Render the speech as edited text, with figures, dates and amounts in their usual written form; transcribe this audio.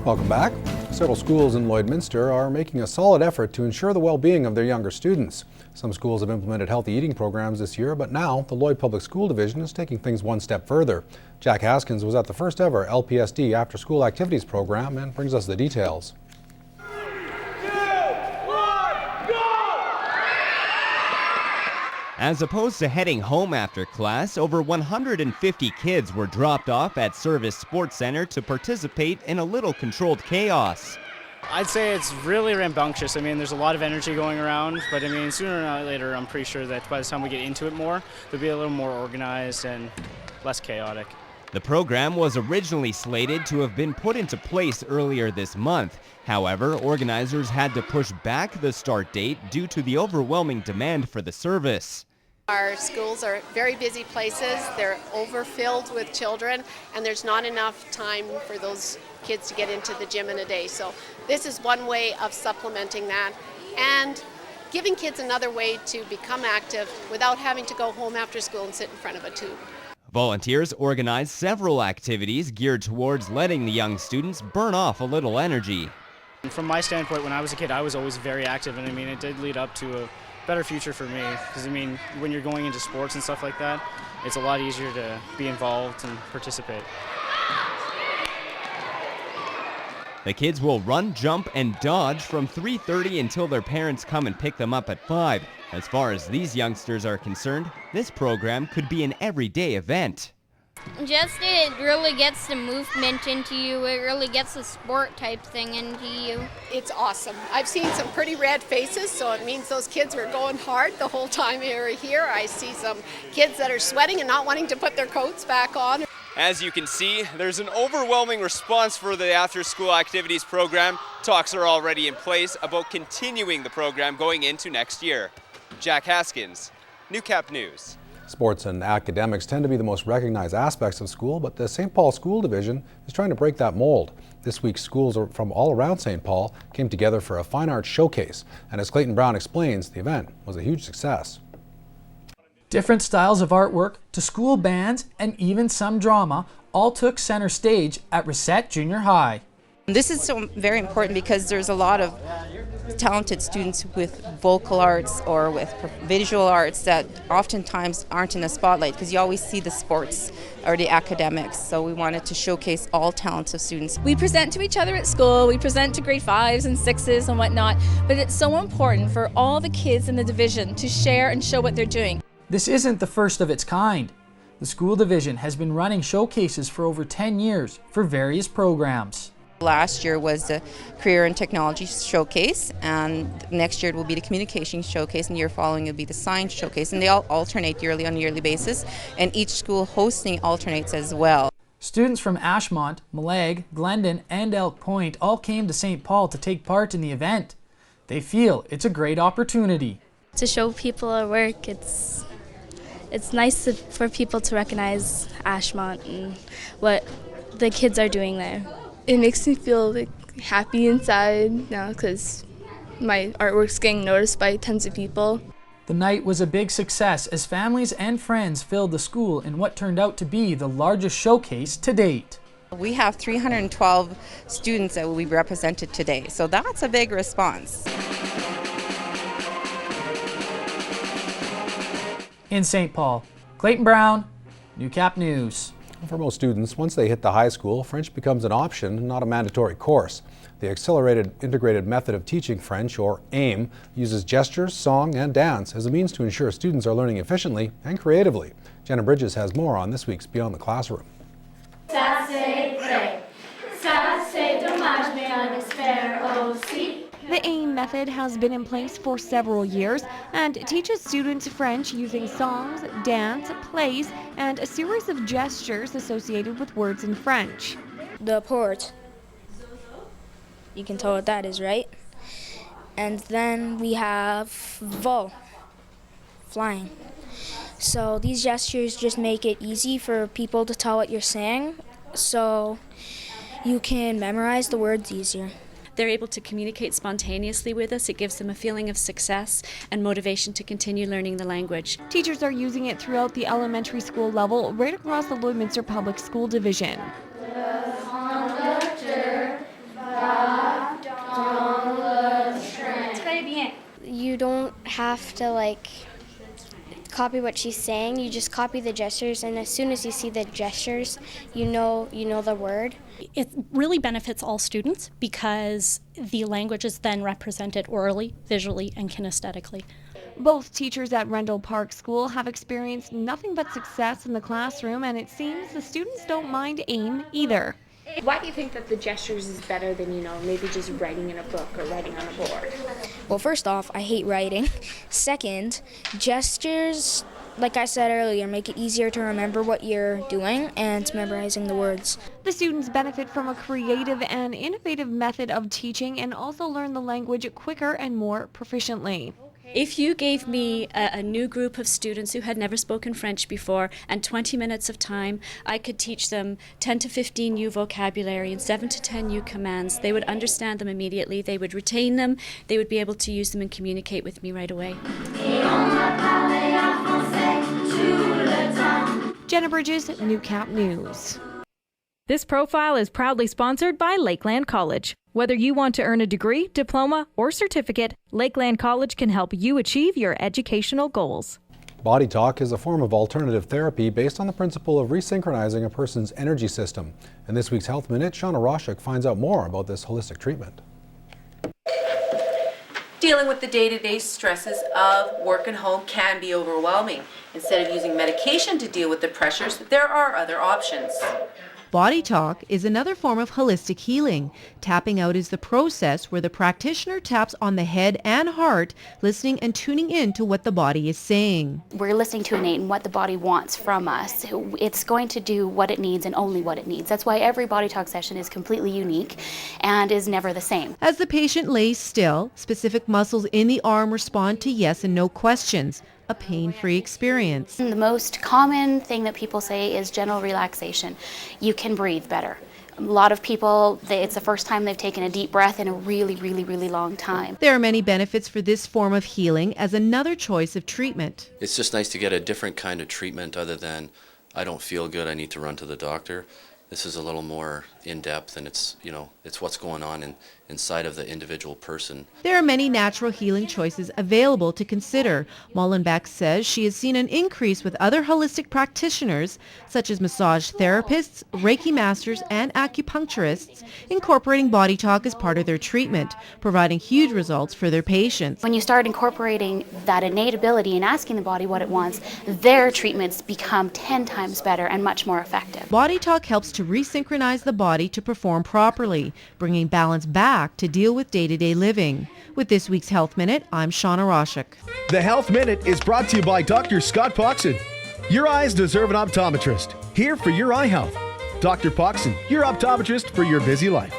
Welcome back. Several schools in Lloydminster are making a solid effort to ensure the well-being of their younger students. Some schools have implemented healthy eating programs this year, but now the Lloyd Public School Division is taking things one step further. Jack Haskins was at the first ever LPSD after-school activities program and brings us the details. As opposed to heading home after class, over 150 kids were dropped off at Service Sports Center to participate in a little controlled chaos. I'd say it's really rambunctious. I mean, there's a lot of energy going around, but I mean, sooner or later, I'm pretty sure that by the time we get into it more, they'll be a little more organized and less chaotic. The program was originally slated to have been put into place earlier this month. However, organizers had to push back the start date due to the overwhelming demand for the service. Our schools are very busy places. They're overfilled with children, and there's not enough time for those kids to get into the gym in a day. So this is one way of supplementing that and giving kids another way to become active without having to go home after school and sit in front of a tube. Volunteers organized several activities geared towards letting the young students burn off a little energy. From my standpoint, when I was a kid, I was always very active, and I mean, it did lead up to a better future for me, because I mean, when you're going into sports and stuff like that, it's a lot easier to be involved and participate. The kids will run, jump, and dodge from 3:30 until their parents come and pick them up at 5. As far as these youngsters are concerned, this program could be an everyday event. Just it really gets the movement into you. It really gets the sport type thing into you. It's awesome. I've seen some pretty red faces, so it means those kids were going hard the whole time they were here. I see some kids that are sweating and not wanting to put their coats back on. As you can see, there's an overwhelming response for the after-school activities program. Talks are already in place about continuing the program going into next year. Jack Haskins, Newcap News. Sports and academics tend to be the most recognized aspects of school, but the St. Paul School Division is trying to break that mold. This week, schools from all around St. Paul came together for a fine arts showcase, and as Clayton Brown explains, the event was a huge success. Different styles of artwork to school bands and even some drama all took center stage at Reset Junior High. This is so very important because there's a lot of talented students with vocal arts or with visual arts that oftentimes aren't in the spotlight because you always see the sports or the academics. So we wanted to showcase all talents of students. We present to each other at school, we present to grade 5s and 6s and whatnot, but it's so important for all the kids in the division to share and show what they're doing. This isn't the first of its kind. The school division has been running showcases for over 10 years for various programs. Last year was the Career and Technology Showcase, and next year it will be the Communications Showcase, and the year following it will be the Science Showcase, and they all alternate yearly on a yearly basis, and each school hosting alternates as well. Students from Ashmont, Malag, Glendon, and Elk Point all came to St. Paul to take part in the event. They feel it's a great opportunity. To show people our work, it's nice for people to recognize Ashmont and what the kids are doing there. It makes me feel happy inside now because my artwork's getting noticed by tons of people. The night was a big success as families and friends filled the school in what turned out to be the largest showcase to date. We have 312 students that will be represented today, so that's a big response. In St. Paul, Clayton Brown, Newcap News. For most students, once they hit the high school, French becomes an option, not a mandatory course. The Accelerated Integrated Method of Teaching French, or AIM, uses gestures, song, and dance as a means to ensure students are learning efficiently and creatively. Jenna Bridges has more on this week's Beyond the Classroom. The AIM method has been in place for several years and teaches students French using songs, dance, plays, and a series of gestures associated with words in French. The port. You can tell what that is, right? And then we have vol, flying. So these gestures just make it easy for people to tell what you're saying, so you can memorize the words easier. They're able to communicate spontaneously with us. It gives them a feeling of success and motivation to continue learning the language. Teachers are using it throughout the elementary school level right across the Lloydminster Public School Division. The conductor have to like copy what she's saying. You just copy the gestures, and as soon as you see the gestures, you know the word. It really benefits all students because the language is then represented orally, visually, and kinesthetically. Both teachers at Rendell Park School have experienced nothing but success in the classroom, and it seems the students don't mind AIM either. Why do you think that the gestures is better than, maybe just writing in a book or writing on a board? Well, first off, I hate writing. Second, gestures, like I said earlier, make it easier to remember what you're doing and memorizing the words. The students benefit from a creative and innovative method of teaching and also learn the language quicker and more proficiently. If you gave me a new group of students who had never spoken French before and 20 minutes of time, I could teach them 10 to 15 new vocabulary and 7 to 10 new commands. They would understand them immediately, they would retain them, they would be able to use them and communicate with me right away. Jenna Bridges, Newcap News. This profile is proudly sponsored by Lakeland College. Whether you want to earn a degree, diploma, or certificate, Lakeland College can help you achieve your educational goals. Body talk is a form of alternative therapy based on the principle of resynchronizing a person's energy system. In this week's Health Minute, Shauna Roshuk finds out more about this holistic treatment. Dealing with the day-to-day stresses of work and home can be overwhelming. Instead of using medication to deal with the pressures, there are other options. Body talk is another form of holistic healing. Tapping out is the process where the practitioner taps on the head and heart, listening and tuning in to what the body is saying. We're listening to innate and what the body wants from us. It's going to do what it needs and only what it needs. That's why every body talk session is completely unique and is never the same. As the patient lays still, specific muscles in the arm respond to yes and no questions. A pain-free experience. The most common thing that people say is gentle relaxation. You can breathe better. A lot of people, it's the first time they've taken a deep breath in a really, really, really long time. There are many benefits for this form of healing as another choice of treatment. It's just nice to get a different kind of treatment other than I don't feel good, I need to run to the doctor. This is a little more in-depth, and it's what's going on inside of the individual person. There are many natural healing choices available to consider. Mullenbeck says she has seen an increase with other holistic practitioners, such as massage therapists, Reiki masters, and acupuncturists, incorporating body talk as part of their treatment, providing huge results for their patients. When you start incorporating that innate ability and asking the body what it wants, their treatments become 10 times better and much more effective. Body talk helps to resynchronize the body to perform properly, bringing balance back to deal with day-to-day living. With this week's Health Minute, I'm Shauna Roshuk. The Health Minute is brought to you by Dr. Scott Poxon. Your eyes deserve an optometrist. Here for your eye health. Dr. Poxon, your optometrist for your busy life.